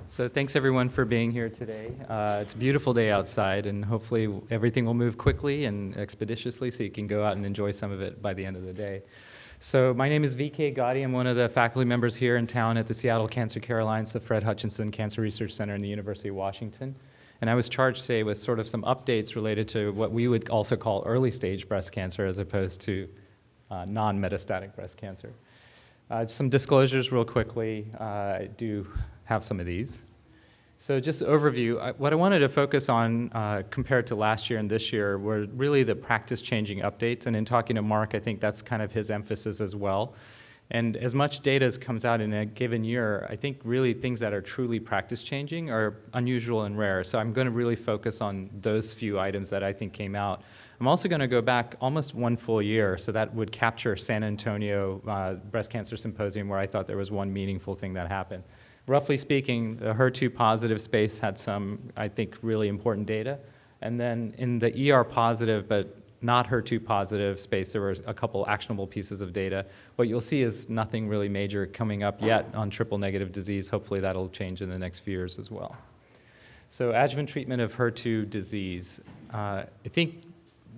So thanks everyone for being here today. It's a beautiful day outside, and hopefully everything will move quickly and expeditiously so you can go out and enjoy some of it by the end of the day. So my name is VK Gadi. I'm one of the faculty members here in town at the Seattle Cancer Care Alliance, the Fred Hutchinson Cancer Research Center in the University of Washington. And I was charged today with sort of some updates related to what we would also call early stage breast cancer as opposed to non-metastatic breast cancer. Some disclosures real quickly. I do have some of these. So just overview, what I wanted to focus on compared to last year and this year were really the practice-changing updates. And in talking to Mark, I think that's kind of his emphasis as well. And as much data as comes out in a given year, I think really things that are truly practice-changing are unusual and rare. So I'm going to really focus on those few items that I think came out. I'm also going to go back almost one full year, so that would capture San Antonio Breast Cancer Symposium, where I thought there was one meaningful thing that happened. Roughly speaking, the HER2 positive space had some, I think, really important data. And then in the ER positive, but not HER2 positive space, there were a couple actionable pieces of data. What you'll see is nothing really major coming up yet on triple negative disease. Hopefully that'll change in the next few years as well. So adjuvant treatment of HER2 disease. I think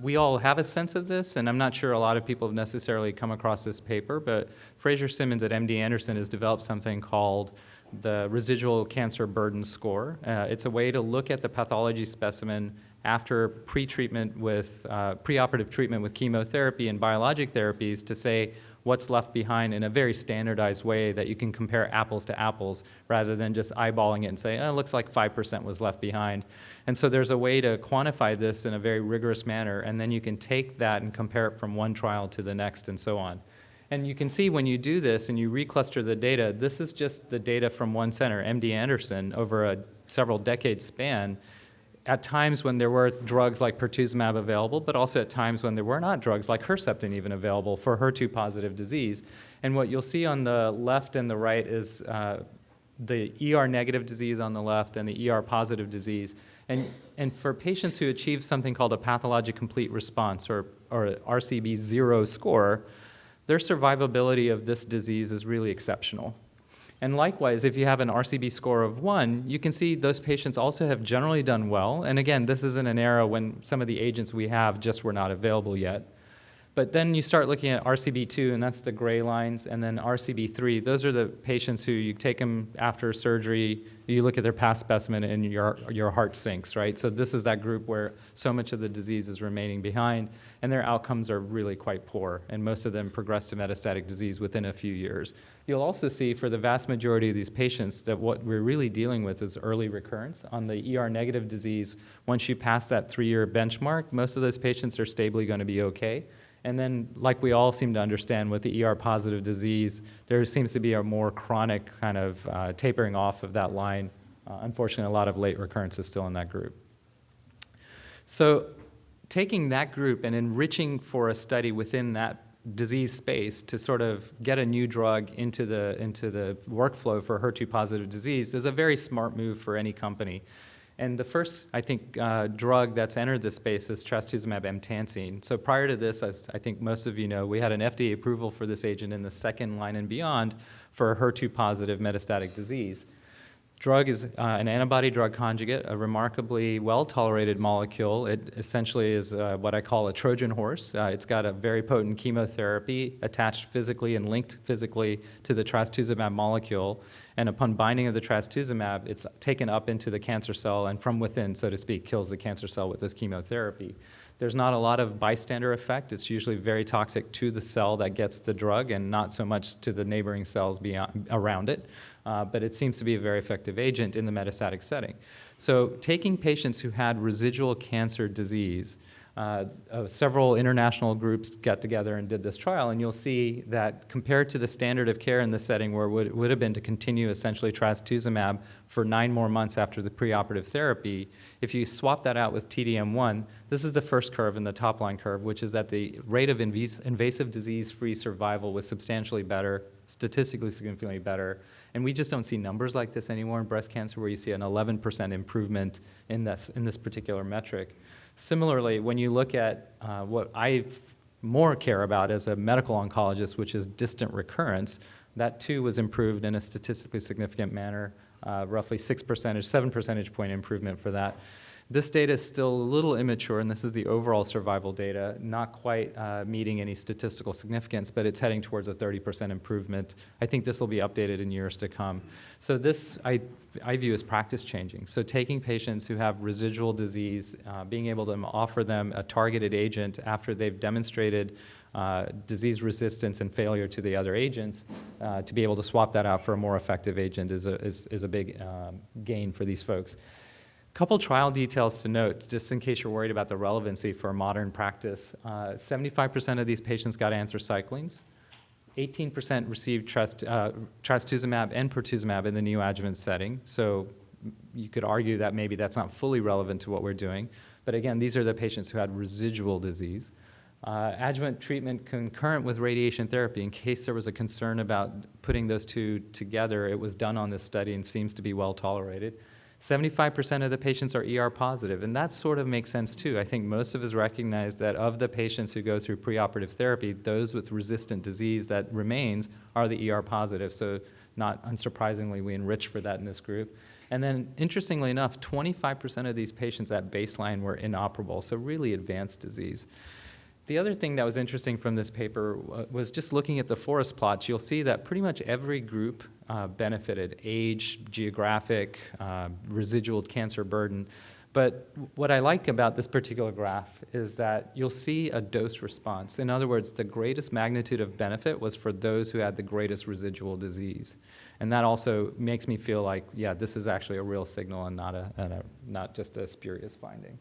we all have a sense of this, and I'm not sure a lot of people have necessarily come across this paper, but Fraser Simmons at MD Anderson has developed something called the Residual Cancer Burden Score. It's a way to look at the pathology specimen after pre-treatment with, preoperative treatment with chemotherapy and biologic therapies to say what's left behind in a very standardized way that you can compare apples to apples rather than just eyeballing it and say, oh, it looks like 5% was left behind. And so there's a way to quantify this in a very rigorous manner, and then you can take that and compare it from one trial to the next and so on. And you can see when you do this and you recluster the data, this is just the data from one center, MD Anderson, over a several decade span, at times when there were drugs like pertuzumab available, but also at times when there were not drugs like Herceptin even available for HER2 positive disease. And what you'll see on the left and the right is the ER negative disease on the left and the ER positive disease. And for patients who achieve something called a pathologic complete response or RCB 0 score, their survivability of this disease is really exceptional. And likewise, if you have an RCB score of 1, you can see those patients also have generally done well. And again, this is in an era when some of the agents we have just were not available yet. But then you start looking at RCB2, and that's the gray lines, and then RCB3. Those are the patients who you take them after surgery, you look at their past specimen, and your heart sinks, right? So this is that group where so much of the disease is remaining behind, and their outcomes are really quite poor, and most of them progress to metastatic disease within a few years. You'll also see for the vast majority of these patients that what we're really dealing with is early recurrence. On the ER negative disease, once you pass that 3-year benchmark, most of those patients are stably going to be okay. And then, like we all seem to understand with the ER-positive disease, there seems to be a more chronic kind of tapering off of that line. Unfortunately, a lot of late recurrence is still in that group. So taking that group and enriching for a study within that disease space to sort of get a new drug into the workflow for HER2-positive disease is a very smart move for any company. And the first, I think, drug that's entered this space is Trastuzumab Emtansine. So prior to this, as I think most of you know, we had an FDA approval for this agent in the second line and beyond for HER2-positive metastatic disease. Drug is an antibody-drug conjugate, a remarkably well-tolerated molecule. It essentially is what I call a Trojan horse. It's got a very potent chemotherapy attached physically and linked physically to the Trastuzumab molecule. And upon binding of the Trastuzumab, it's taken up into the cancer cell and from within, so to speak, kills the cancer cell with this chemotherapy. There's not a lot of bystander effect. It's usually very toxic to the cell that gets the drug and not so much to the neighboring cells around it. But it seems to be a very effective agent in the metastatic setting. So taking patients who had residual cancer disease, several international groups got together and did this trial, and you'll see that compared to the standard of care in this setting where it would have been to continue essentially Trastuzumab for 9 more months after the preoperative therapy, if you swap that out with TDM1, this is the first curve in the top line curve, which is that the rate of invasive disease-free survival was substantially better, statistically significantly better. And we just don't see numbers like this anymore in breast cancer where you see an 11% improvement in this particular metric. Similarly, when you look at what I more care about as a medical oncologist, which is distant recurrence, that too was improved in a statistically significant manner roughly 7 percentage point improvement for that. This data is still a little immature, and this is the overall survival data, not quite meeting any statistical significance, but it's heading towards a 30% improvement. I think this will be updated in years to come. So this I view as practice changing. So taking patients who have residual disease, being able to offer them a targeted agent after they've demonstrated disease resistance and failure to the other agents, to be able to swap that out for a more effective agent is a big gain for these folks. Couple trial details to note, just in case you're worried about the relevancy for modern practice. 75% of these patients got anthracyclines. 18% received Trastuzumab and Pertuzumab in the neoadjuvant setting. So you could argue that maybe that's not fully relevant to what we're doing. But again, these are the patients who had residual disease. Adjuvant treatment concurrent with radiation therapy, in case there was a concern about putting those two together, it was done on this study and seems to be well tolerated. 75% of the patients are ER positive, and that sort of makes sense too. I think most of us recognize that of the patients who go through preoperative therapy, those with resistant disease that remains are the ER positive, so not unsurprisingly, we enrich for that in this group. And then, interestingly enough, 25% of these patients at baseline were inoperable, so really advanced disease. The other thing that was interesting from this paper was just looking at the forest plots. You'll see that pretty much every group benefited: age, geographic, residual cancer burden. But what I like about this particular graph is that you'll see a dose response. In other words, the greatest magnitude of benefit was for those who had the greatest residual disease. And that also makes me feel like, yeah, this is actually a real signal and not just a spurious finding.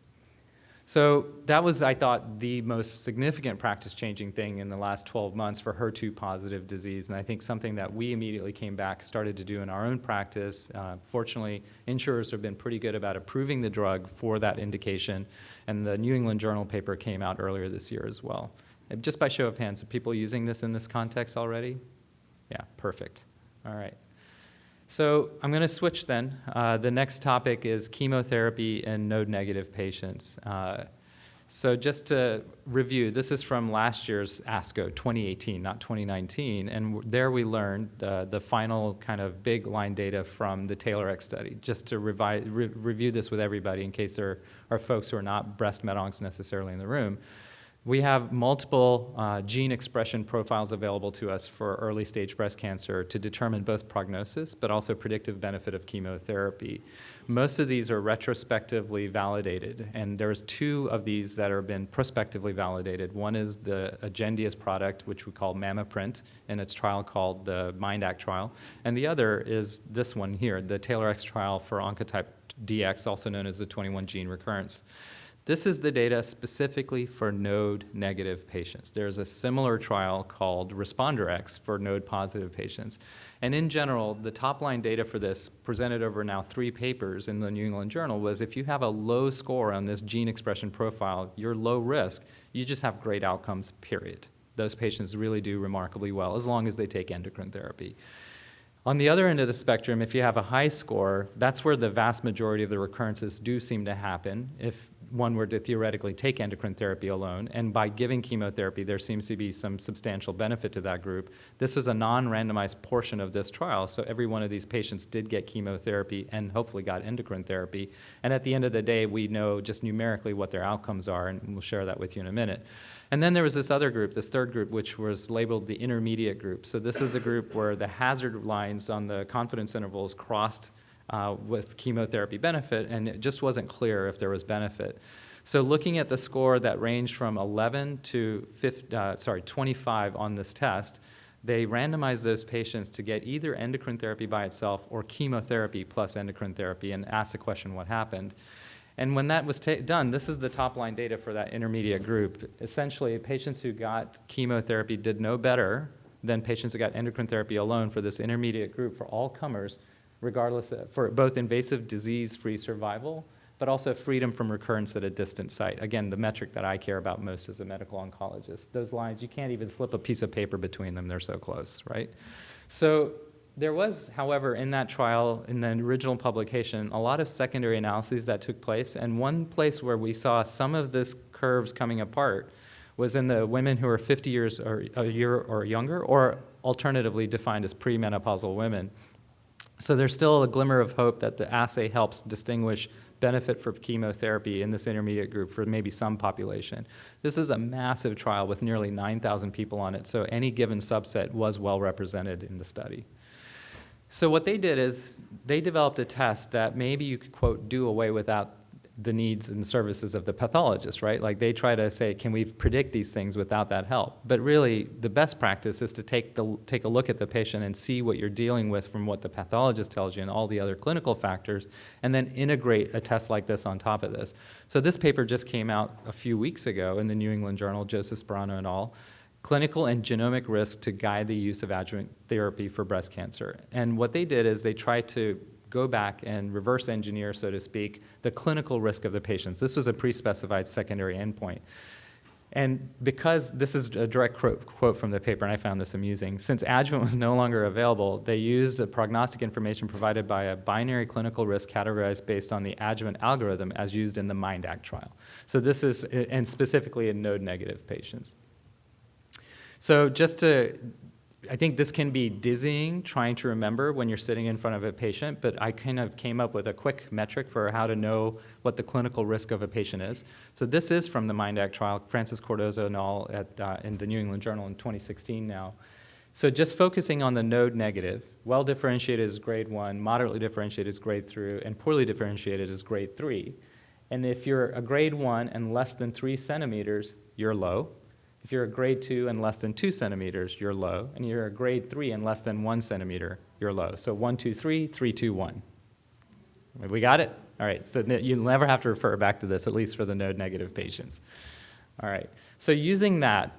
So that was, I thought, the most significant practice-changing thing in the last 12 months for HER2-positive disease, and I think something that we immediately came back, started to do in our own practice. Fortunately, insurers have been pretty good about approving the drug for that indication, and the New England Journal paper came out earlier this year as well. And just by show of hands, are people using this in this context already? Yeah, perfect. All right. So I'm going to switch then. The next topic is chemotherapy in node-negative patients. So just to review, this is from last year's ASCO 2018, not 2019, and there we learned the final kind of big line data from the TAILORX study. Just to review this with everybody in case there are folks who are not breast met oncs necessarily in the room. We have multiple gene expression profiles available to us for early stage breast cancer to determine both prognosis but also predictive benefit of chemotherapy. Most of these are retrospectively validated, and there's two of these that have been prospectively validated. One is the Agendia's product, which we call MammaPrint, in its trial called the MINDAC trial, and the other is this one here, the TAILORX trial for Oncotype DX, also known as the 21 gene recurrence. This is the data specifically for node-negative patients. There's a similar trial called ResponderX for node-positive patients. And in general, the top-line data for this, presented over now 3 papers in the New England Journal, was if you have a low score on this gene expression profile, you're low risk, you just have great outcomes, period. Those patients really do remarkably well, as long as they take endocrine therapy. On the other end of the spectrum, if you have a high score, that's where the vast majority of the recurrences do seem to happen if one were to theoretically take endocrine therapy alone, and by giving chemotherapy, there seems to be some substantial benefit to that group. This was a non-randomized portion of this trial, so every one of these patients did get chemotherapy and hopefully got endocrine therapy. And at the end of the day, we know just numerically what their outcomes are, and we'll share that with you in a minute. And then there was this other group, this third group, which was labeled the intermediate group. So this is the group where the hazard lines on the confidence intervals crossed with chemotherapy benefit, and it just wasn't clear if there was benefit. So looking at the score that ranged from 11 to 25 on this test, they randomized those patients to get either endocrine therapy by itself or chemotherapy plus endocrine therapy and asked the question, what happened? And when that was done, this is the top-line data for that intermediate group. Essentially, patients who got chemotherapy did no better than patients who got endocrine therapy alone for this intermediate group for all comers, regardless for both invasive disease-free survival, but also freedom from recurrence at a distant site. Again, the metric that I care about most as a medical oncologist. Those lines, you can't even slip a piece of paper between them. They're so close, right? So there was, however, in that trial, in the original publication, a lot of secondary analyses that took place, and one place where we saw some of this curves coming apart was in the women who are 50 years or a year or younger, or alternatively defined as premenopausal women. So there's still a glimmer of hope that the assay helps distinguish benefit for chemotherapy in this intermediate group for maybe some population. This is a massive trial with nearly 9,000 people on it, so any given subset was well represented in the study. So what they did is they developed a test that maybe you could, quote, do away without the needs and services of the pathologist, right? Like they try to say, can we predict these things without that help? But really, the best practice is to take a look at the patient and see what you're dealing with from what the pathologist tells you and all the other clinical factors, and then integrate a test like this on top of this. So this paper just came out a few weeks ago in the New England Journal, Joseph Sperano et al., Clinical and Genomic Risk to Guide the Use of Adjuvant Therapy for Breast Cancer. And what they did is they tried to go back and reverse engineer, so to speak, the clinical risk of the patients. This was a pre-specified secondary endpoint. And because this is a direct quote from the paper, and I found this amusing, since adjuvant was no longer available, they used the prognostic information provided by a binary clinical risk categorized based on the adjuvant algorithm as used in the MIND-ACT trial. So this is, and specifically in node-negative patients. So I think this can be dizzying trying to remember when you're sitting in front of a patient, but I kind of came up with a quick metric for how to know what the clinical risk of a patient is. So this is from the MIND-ACT trial, Francis Cardozo et al. In the New England Journal in 2016 now. So just focusing on the node negative, well differentiated is grade 1, moderately differentiated is grade 3, and poorly differentiated is grade 3. And if you're a grade 1 and less than 3 centimeters, you're low. If you're a grade 2 and less than 2 centimeters, you're low. And you're a grade 3 and less than 1 centimeter, you're low. So 1, 2, 3, 3, 2, 1. We got it? All right, so you'll never have to refer back to this, at least for the node-negative patients. All right, so using that,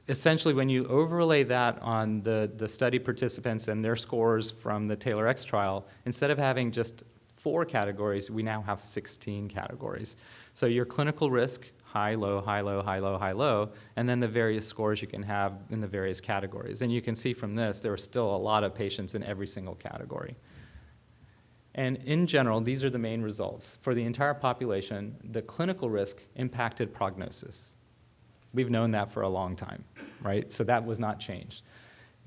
essentially when you overlay that on the study participants and their scores from the TAILORX trial, instead of having just 4 categories, we now have 16 categories. So your clinical risk, high, low, high, low, high, low, high, low, and then the various scores you can have in the various categories. And you can see from this, there are still a lot of patients in every single category. And in general, these are the main results. For the entire population, the clinical risk impacted prognosis. We've known that for a long time, right? So that was not changed.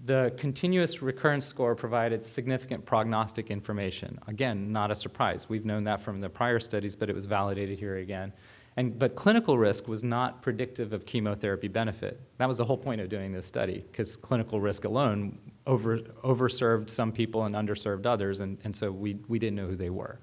The continuous recurrence score provided significant prognostic information. Again, not a surprise. We've known that from the prior studies, but it was validated here again. But clinical risk was not predictive of chemotherapy benefit. That was the whole point of doing this study, because clinical risk alone overserved some people and underserved others, and so we didn't know who they were.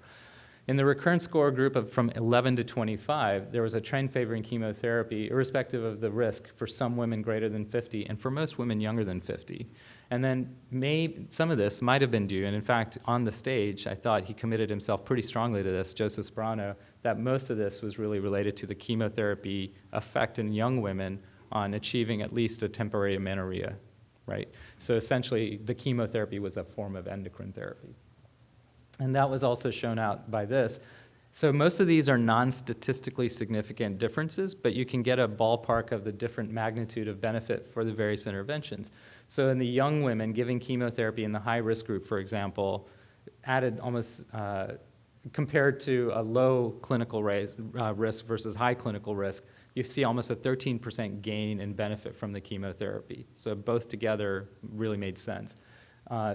In the recurrence score group from 11 to 25, there was a trend favoring chemotherapy, irrespective of the risk, for some women greater than 50, and for most women younger than 50. And then some of this might have been due, and in fact, on the stage, I thought he committed himself pretty strongly to this, Joseph Sperano, that most of this was really related to the chemotherapy effect in young women on achieving at least a temporary amenorrhea, right? So essentially, the chemotherapy was a form of endocrine therapy. And that was also shown out by this. So most of these are non-statistically significant differences, but you can get a ballpark of the different magnitude of benefit for the various interventions. So in the young women, giving chemotherapy in the high-risk group, for example, added almost, compared to a low clinical risk versus high clinical risk, you see almost a 13% gain in benefit from the chemotherapy. So both together really made sense.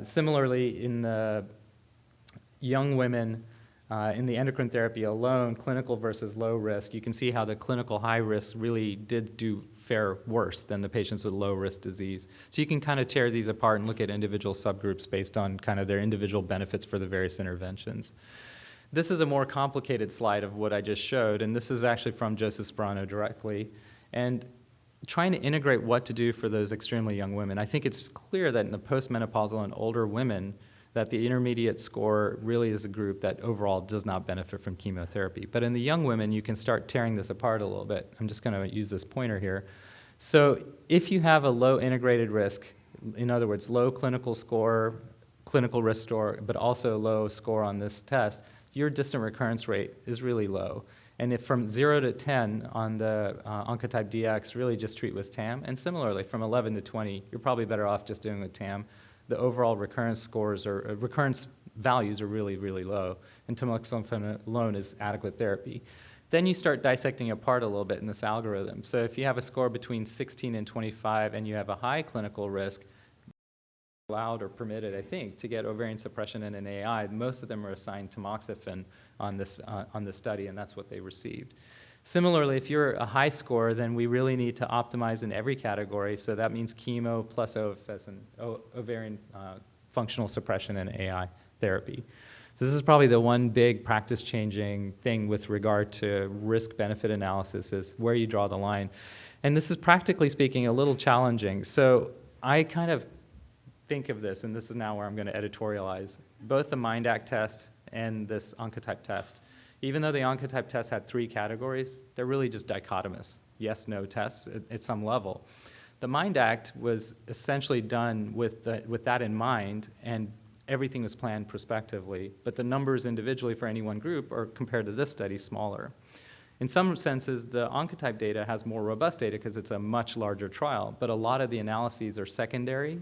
Similarly, in the young women, in the endocrine therapy alone, clinical versus low risk, you can see how the clinical high risk really did fare worse than the patients with low risk disease. So you can kind of tear these apart and look at individual subgroups based on kind of their individual benefits for the various interventions. This is a more complicated slide of what I just showed, and this is actually from Joseph Sperano directly. And trying to integrate what to do for those extremely young women. I think it's clear that in the postmenopausal and older women, that the intermediate score really is a group that overall does not benefit from chemotherapy. But in the young women, you can start tearing this apart a little bit. I'm just going to use this pointer here. So if you have a low integrated risk, in other words, low clinical score, clinical risk score, but also low score on this test, your distant recurrence rate is really low. And if from 0 to 10 on the Oncotype DX, really just treat with TAM. And similarly, from 11 to 20, you're probably better off just doing with TAM. The overall recurrence scores or recurrence values are really, really low, and tamoxifen alone is adequate therapy. Then you start dissecting apart a little bit in this algorithm. So if you have a score between 16 and 25 and you have a high clinical risk, allowed or permitted, I think, to get ovarian suppression in an AI. Most of them are assigned tamoxifen on this study, and that's what they received. Similarly, if you're a high score, then we really need to optimize in every category. So that means chemo plus OFS and ovarian functional suppression and AI therapy. So this is probably the one big practice-changing thing with regard to risk-benefit analysis, is where you draw the line. And this is, practically speaking, a little challenging. So I kind of think of this, and this is now where I'm going to editorialize, both the MINDAC test and this Oncotype test. Even though the Oncotype test had 3 categories, they're really just dichotomous, yes-no tests at some level. The MINDAC was essentially done with that in mind, and everything was planned prospectively, but the numbers individually for any one group are, compared to this study, smaller. In some senses, the Oncotype data has more robust data because it's a much larger trial, but a lot of the analyses are secondary.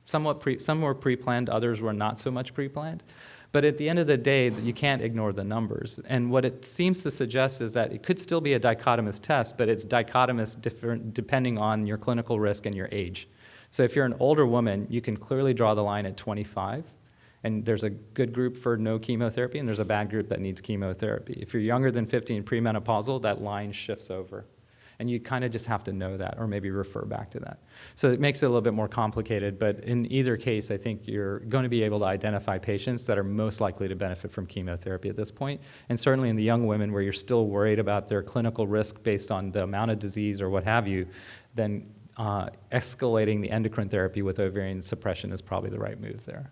Some were pre-planned, others were not so much pre-planned. But at the end of the day, you can't ignore the numbers. And what it seems to suggest is that it could still be a dichotomous test, but it's dichotomous depending on your clinical risk and your age. So if you're an older woman, you can clearly draw the line at 25. And there's a good group for no chemotherapy, and there's a bad group that needs chemotherapy. If you're younger than 50 and premenopausal, that line shifts over. And you kind of just have to know that, or maybe refer back to that. So it makes it a little bit more complicated, but in either case, I think you're going to be able to identify patients that are most likely to benefit from chemotherapy at this point. And certainly in the young women where you're still worried about their clinical risk based on the amount of disease or what have you, then escalating the endocrine therapy with ovarian suppression is probably the right move there.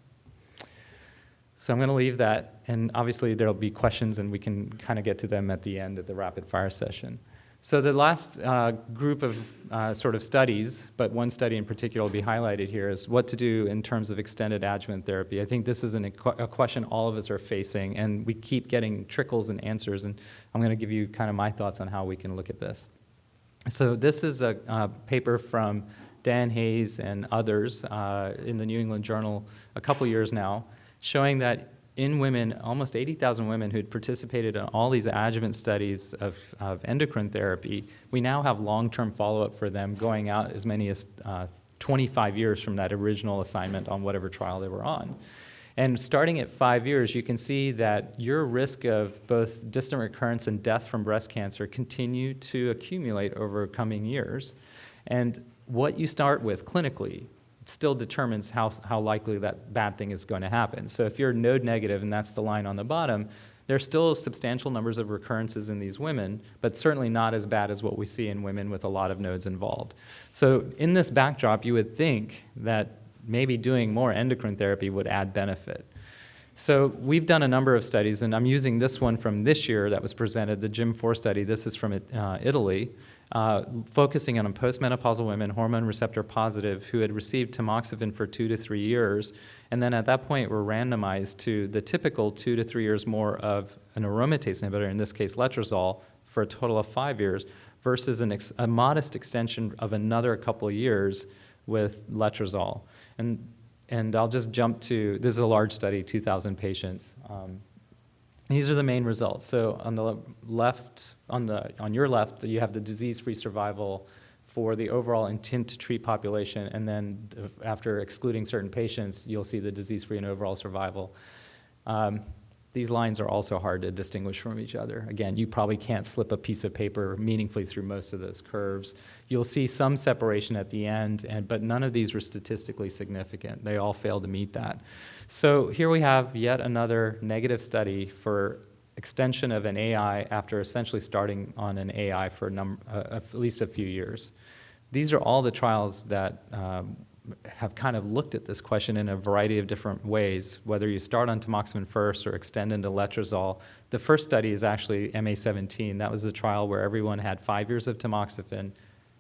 So I'm going to leave that, and obviously there'll be questions, and we can kind of get to them at the end of the rapid fire session. So the last group of sort of studies, but one study in particular will be highlighted here, is what to do in terms of extended adjuvant therapy. I think this is a question all of us are facing, and we keep getting trickles and answers, and I'm going to give you kind of my thoughts on how we can look at this. So this is a paper from Dan Hayes and others in the New England Journal a couple years now, showing that in women, almost 80,000 women who'd participated in all these adjuvant studies of endocrine therapy, we now have long-term follow-up for them going out as many as 25 years from that original assignment on whatever trial they were on. And starting at 5 years, you can see that your risk of both distant recurrence and death from breast cancer continue to accumulate over coming years. And what you start with clinically still determines how likely that bad thing is going to happen. So if you're node negative, and that's the line on the bottom, there's still substantial numbers of recurrences in these women, but certainly not as bad as what we see in women with a lot of nodes involved. So in this backdrop, you would think that maybe doing more endocrine therapy would add benefit. So we've done a number of studies, and I'm using this one from this year that was presented, the GYM4 study. This is from Italy, focusing on postmenopausal women, hormone receptor positive, who had received tamoxifen for 2 to 3 years, and then at that point were randomized to the typical 2 to 3 years more of an aromatase inhibitor, in this case letrozole, for a total of 5 years, versus a modest extension of another couple of years with letrozole. And I'll just jump to, this is a large study, 2,000 patients. These are the main results. So on the left, on your left, you have the disease-free survival for the overall intent to treat population, and then after excluding certain patients, you'll see the disease-free and overall survival. These lines are also hard to distinguish from each other. Again, you probably can't slip a piece of paper meaningfully through most of those curves. You'll see some separation at the end, but none of these were statistically significant. They all failed to meet that. So here we have yet another negative study for extension of an AI after essentially starting on an AI for at least a few years. These are all the trials that have kind of looked at this question in a variety of different ways, whether you start on tamoxifen first or extend into letrozole. The first study is actually MA17. That was a trial where everyone had 5 years of tamoxifen,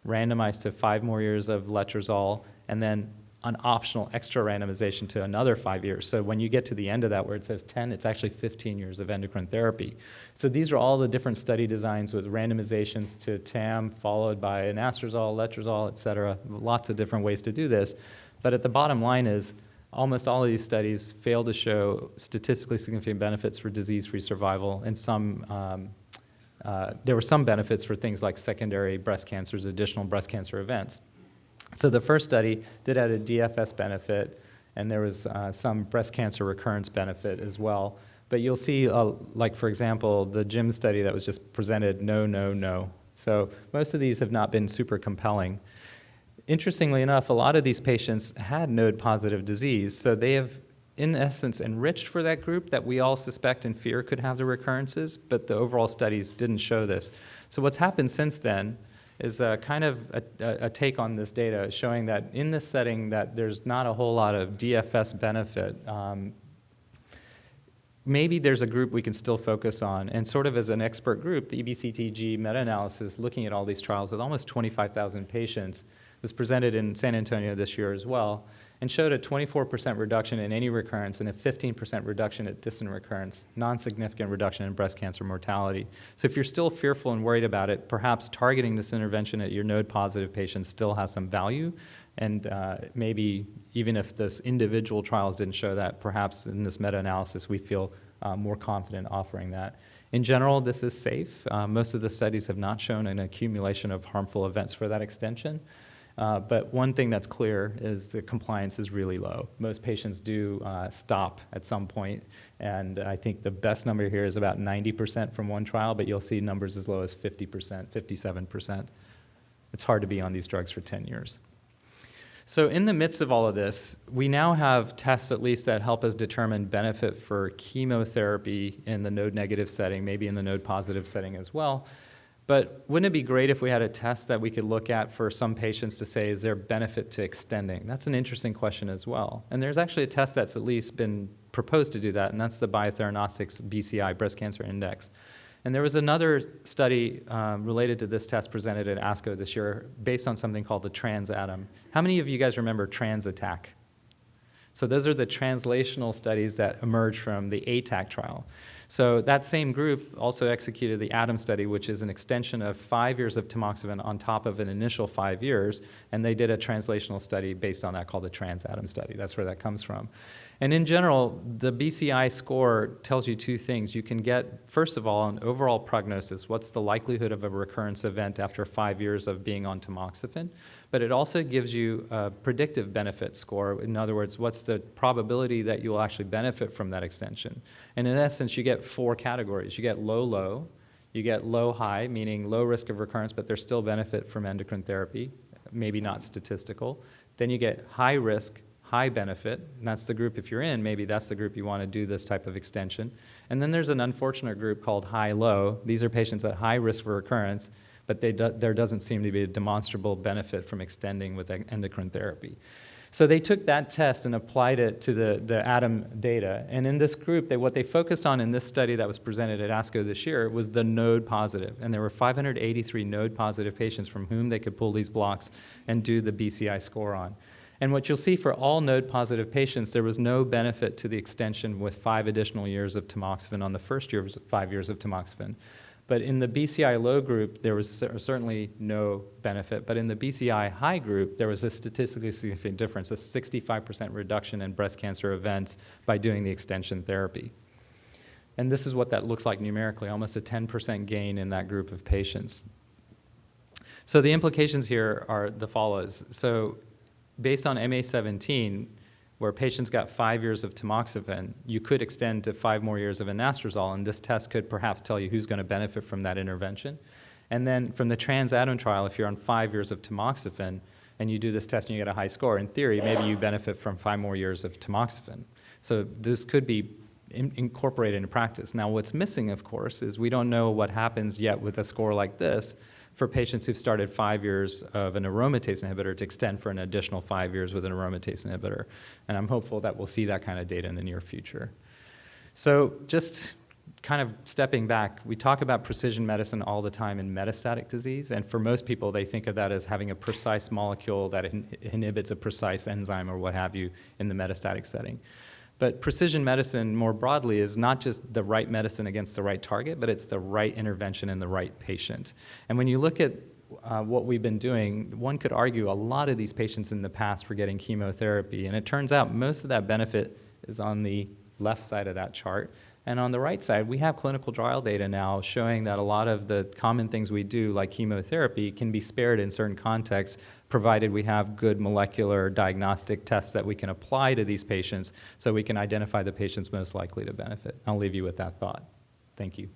randomized to 5 more years of letrozole, and then an optional extra randomization to another 5 years. So when you get to the end of that where it says 10, it's actually 15 years of endocrine therapy. So these are all the different study designs with randomizations to TAM followed by anastrozole, letrozole, et cetera. Lots of different ways to do this. But at the bottom line is almost all of these studies fail to show statistically significant benefits for disease-free survival, and there were some benefits for things like secondary breast cancers, additional breast cancer events. So the first study did add a DFS benefit, and there was some breast cancer recurrence benefit as well. But you'll see, like for example, the GYM study that was just presented, no, no, no. So most of these have not been super compelling. Interestingly enough, a lot of these patients had node-positive disease, so they have, in essence, enriched for that group that we all suspect and fear could have the recurrences, but the overall studies didn't show this. So what's happened since then is kind of a take on this data showing that in this setting that there's not a whole lot of DFS benefit. Maybe there's a group we can still focus on, and sort of as an expert group, the EBCTG meta-analysis looking at all these trials with almost 25,000 patients was presented in San Antonio this year as well, and showed a 24% reduction in any recurrence and a 15% reduction at distant recurrence, non-significant reduction in breast cancer mortality. So if you're still fearful and worried about it, perhaps targeting this intervention at your node-positive patients still has some value, and maybe even if those individual trials didn't show that, perhaps in this meta-analysis we feel more confident offering that. In general, this is safe. Most of the studies have not shown an accumulation of harmful events for that extension. But one thing that's clear is the compliance is really low. Most patients do stop at some point, and I think the best number here is about 90% from one trial, but you'll see numbers as low as 50%, 57%. It's hard to be on these drugs for 10 years. So in the midst of all of this, we now have tests at least that help us determine benefit for chemotherapy in the node-negative setting, maybe in the node-positive setting as well. But wouldn't it be great if we had a test that we could look at for some patients to say, is there benefit to extending? That's an interesting question as well. And there's actually a test that's at least been proposed to do that, and that's the Biotheranostics BCI, Breast Cancer Index. And there was another study related to this test presented at ASCO this year based on something called the Trans-aTTom. How many of you guys remember Trans-aTTaC? So those are the translational studies that emerged from the ATAC trial. So that same group also executed the ATOM study, which is an extension of 5 years of tamoxifen on top of an initial 5 years, and they did a translational study based on that called the Trans-aTTom study. That's where that comes from. And in general, the BCI score tells you two things. You can get, first of all, an overall prognosis. What's the likelihood of a recurrence event after 5 years of being on tamoxifen? But it also gives you a predictive benefit score. In other words, what's the probability that you'll actually benefit from that extension? And in essence, you get 4 categories. You get low-low, you get low-high, meaning low risk of recurrence, but there's still benefit from endocrine therapy, maybe not statistical. Then you get high risk, high benefit, and that's the group if you're in, maybe that's the group you want to do this type of extension. And then there's an unfortunate group called high-low. These are patients at high risk for recurrence, but there doesn't seem to be a demonstrable benefit from extending with endocrine therapy. So they took that test and applied it to the ATOM data. And in this group, what they focused on in this study that was presented at ASCO this year was the node positive. And there were 583 node positive patients from whom they could pull these blocks and do the BCI score on. And what you'll see for all node-positive patients, there was no benefit to the extension with 5 additional years of tamoxifen on the first year of 5 years of tamoxifen. But in the BCI low group, there was certainly no benefit. But in the BCI high group, there was a statistically significant difference, a 65% reduction in breast cancer events by doing the extension therapy. And this is what that looks like numerically, almost a 10% gain in that group of patients. So the implications here are the follows. So based on MA17, where patients got 5 years of tamoxifen, you could extend to 5 more years of anastrozole, and this test could perhaps tell you who's going to benefit from that intervention. And then from the Trans-aTTom trial, if you're on 5 years of tamoxifen and you do this test and you get a high score, in theory, maybe you benefit from 5 more years of tamoxifen. So this could be incorporated into practice. Now, what's missing, of course, is we don't know what happens yet with a score like this for patients who've started 5 years of an aromatase inhibitor to extend for an additional 5 years with an aromatase inhibitor. And I'm hopeful that we'll see that kind of data in the near future. So just kind of stepping back, we talk about precision medicine all the time in metastatic disease, and for most people, they think of that as having a precise molecule that inhibits a precise enzyme or what have you in the metastatic setting. But precision medicine, more broadly, is not just the right medicine against the right target, but it's the right intervention in the right patient. And when you look at what we've been doing, one could argue a lot of these patients in the past were getting chemotherapy, and it turns out most of that benefit is on the left side of that chart. And on the right side, we have clinical trial data now showing that a lot of the common things we do, like chemotherapy, can be spared in certain contexts, provided we have good molecular diagnostic tests that we can apply to these patients so we can identify the patients most likely to benefit. I'll leave you with that thought. Thank you.